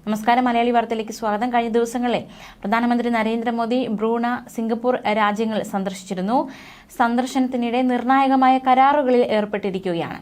നമസ്കാരം. മലയാളി വാർത്തയിലേക്ക് സ്വാഗതം. കഴിഞ്ഞ ദിവസങ്ങളിൽ പ്രധാനമന്ത്രി നരേന്ദ്രമോദി ബ്രൂണ, സിംഗപ്പൂർ രാജ്യങ്ങൾ സന്ദർശിച്ചിരുന്നു. സന്ദർശനത്തിനിടെ നിർണായകമായ കരാറുകളിൽ ഏർപ്പെട്ടിരിക്കുകയാണ്.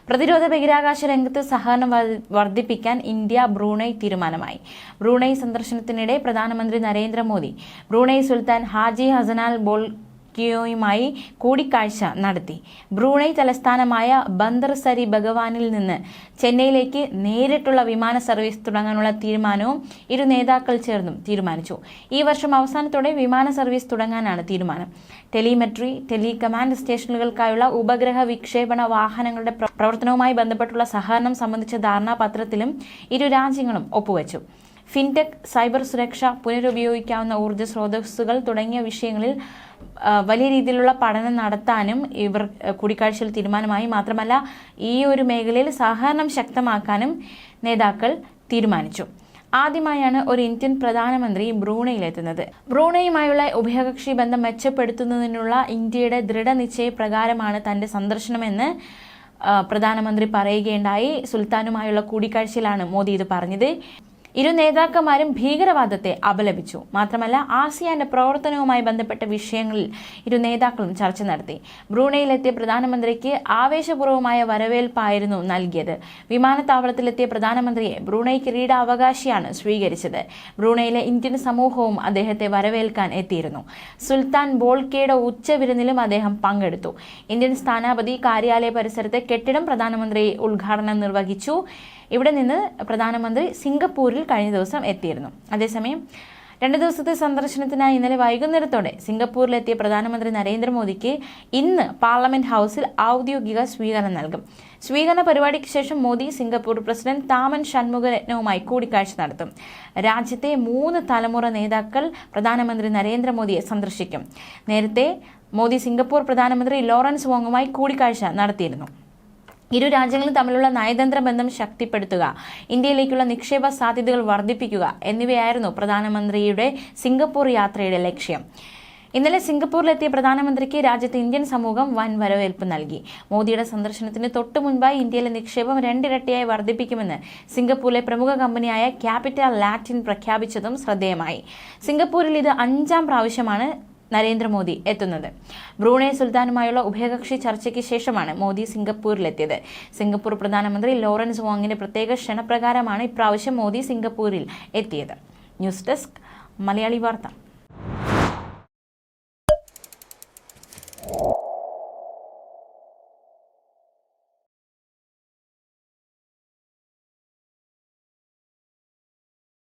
പ്രതിരോധ ബഹിരാകാശ രംഗത്ത് സഹകരണം വർദ്ധിപ്പിക്കാൻ ഇന്ത്യ ബ്രൂണൈ തീരുമാനമായി. ബ്രൂണൈ സന്ദർശനത്തിനിടെ പ്രധാനമന്ത്രി നരേന്ദ്രമോദി ബ്രൂണൈ സുൽത്താൻ ഹാജി ഹസനാൽ ബോൾകിയോയുമായി കൂടിക്കാഴ്ച നടത്തി. ബ്രൂണൈ തലസ്ഥാനമായ ബന്ദർ സരി ബഗവാനിൽ നിന്ന് ചെന്നൈയിലേക്ക് നേരിട്ടുള്ള വിമാന സർവീസ് തുടങ്ങാനുള്ള തീരുമാനവും ഇരു നേതാക്കൾ ചേർന്നും തീരുമാനിച്ചു. ഈ വർഷം അവസാനത്തോടെ വിമാന സർവീസ് തുടങ്ങാനാണ് തീരുമാനം. ടെലിമെട്രി, ടെലികമാൻഡ് സ്റ്റേഷനുകൾക്കായുള്ള ഉപഗ്രഹ വിക്ഷേപണ വാഹനങ്ങളുടെ പ്രവർത്തനവുമായി ബന്ധപ്പെട്ടുള്ള സഹകരണം സംബന്ധിച്ച ധാരണാപത്രത്തിലും ഇരു രാജ്യങ്ങളും ഒപ്പുവച്ചു. ഫിൻടെക്, സൈബർ സുരക്ഷ, പുനരുപയോഗിക്കാവുന്ന ഊർജ്ജ സ്രോതസ്സുകൾ തുടങ്ങിയ വിഷയങ്ങളിൽ വലിയ രീതിയിലുള്ള പഠനം നടത്താനും ഇവർ കൂടിക്കാഴ്ചയിൽ തീരുമാനമായി. മാത്രമല്ല, ഈ ഒരു മേഖലയിൽ സഹകരണം ശക്തമാക്കാനും നേതാക്കൾ തീരുമാനിച്ചു. ആദ്യമായാണ് ഒരു ഇന്ത്യൻ പ്രധാനമന്ത്രി ബ്രൂണയിലെത്തുന്നത്. ബ്രൂണയുമായുള്ള ഉഭയകക്ഷി ബന്ധം മെച്ചപ്പെടുത്തുന്നതിനുള്ള ഇന്ത്യയുടെ ദൃഢനിശ്ചയപ്രകാരമാണ് തന്റെ സന്ദർശനമെന്ന് പ്രധാനമന്ത്രി പറയുകയുണ്ടായി. സുൽത്താനുമായുള്ള കൂടിക്കാഴ്ചയിലാണ് മോദി ഇത് പറഞ്ഞത്. ഇരു നേതാക്കന്മാരും ഭീകരവാദത്തെ അപലപിച്ചു. മാത്രമല്ല, ആസിയാന്റെ പ്രവർത്തനവുമായി ബന്ധപ്പെട്ട വിഷയങ്ങളിൽ ഇരു നേതാക്കളും ചർച്ച നടത്തി. ബ്രൂണയിലെത്തിയ പ്രധാനമന്ത്രിക്ക് ആവേശപൂർവ്വമായ വരവേൽപ്പായിരുന്നു നൽകിയത്. വിമാനത്താവളത്തിലെത്തിയ പ്രധാനമന്ത്രിയെ ബ്രൂണൈ കിരീടാവകാശിയാണ് സ്വീകരിച്ചത്. ബ്രൂണയിലെ ഇന്ത്യൻ സമൂഹവും അദ്ദേഹത്തെ വരവേൽക്കാൻ എത്തിയിരുന്നു. സുൽത്താൻ ബോൾക്കിയുടെ ഉച്ചവിരുന്നിലും അദ്ദേഹം പങ്കെടുത്തു. ഇന്ത്യൻ സ്ഥാനപതി കാര്യാലയ പരിസരത്തെ കെട്ടിടം പ്രധാനമന്ത്രി ഉദ്ഘാടനം നിർവഹിച്ചു. ഇവിടെ നിന്ന് പ്രധാനമന്ത്രി സിംഗപ്പൂരിൽ കഴിഞ്ഞ ദിവസം എത്തിയിരുന്നു. അതേസമയം 2 ദിവസത്തെ സന്ദർശനത്തിനായി ഇന്നലെ വൈകുന്നേരത്തോടെ സിംഗപ്പൂരിലെത്തിയ പ്രധാനമന്ത്രി നരേന്ദ്രമോദിക്ക് ഇന്ന് പാർലമെന്റ് ഹൌസിൽ ഔദ്യോഗിക സ്വീകരണം നൽകും. സ്വീകരണ പരിപാടിക്ക് ശേഷം മോദി സിംഗപ്പൂർ പ്രസിഡന്റ് താമൻ ഷൺമുഖരത്നവുമായി കൂടിക്കാഴ്ച നടത്തും. രാജ്യത്തെ 3 തലമുറ നേതാക്കൾ പ്രധാനമന്ത്രി നരേന്ദ്രമോദിയെ സന്ദർശിക്കും. നേരത്തെ മോദി സിംഗപ്പൂർ പ്രധാനമന്ത്രി ലോറൻസ് വോങ്ങുമായി കൂടിക്കാഴ്ച നടത്തിയിരുന്നു. ഇരു രാജ്യങ്ങളും തമ്മിലുള്ള നയതന്ത്ര ബന്ധം ശക്തിപ്പെടുത്തുക, ഇന്ത്യയിലേക്കുള്ള നിക്ഷേപ സാധ്യതകൾ വർദ്ധിപ്പിക്കുക എന്നിവയായിരുന്നു പ്രധാനമന്ത്രിയുടെ സിംഗപ്പൂർ യാത്രയുടെ ലക്ഷ്യം. ഇന്നലെ സിംഗപ്പൂരിലെത്തിയ പ്രധാനമന്ത്രിക്ക് രാജ്യത്തെ ഇന്ത്യൻ സമൂഹം വൻ വരവേൽപ്പ് നൽകി. മോദിയുടെ സന്ദർശനത്തിന് തൊട്ടു മുൻപായി ഇന്ത്യയിലെ നിക്ഷേപം 2 ഇരട്ടിയായി വർദ്ധിപ്പിക്കുമെന്ന് സിംഗപ്പൂരിലെ പ്രമുഖ കമ്പനിയായ ക്യാപിറ്റൽ ലാറ്റിൻ പ്രഖ്യാപിച്ചതും ശ്രദ്ധേയമായി. സിംഗപ്പൂരിൽ ഇത് 5ാം പ്രാവശ്യമാണ് നരേന്ദ്രമോദി എത്തുന്നത്. ബ്രൂണൈ സുൽത്താനുമായുള്ള ഉഭയകക്ഷി ചർച്ചയ്ക്ക് ശേഷമാണ് മോദി സിംഗപ്പൂരിലെത്തിയത്. സിംഗപ്പൂർ പ്രധാനമന്ത്രി ലോറൻസ് വോങ്ങിന്റെ പ്രത്യേക ക്ഷണപ്രകാരമാണ് ഇപ്രാവശ്യം മോദി സിംഗപ്പൂരിൽ എത്തിയത്. ന്യൂസ് ഡെസ്ക്, മലയാളി വാർത്ത.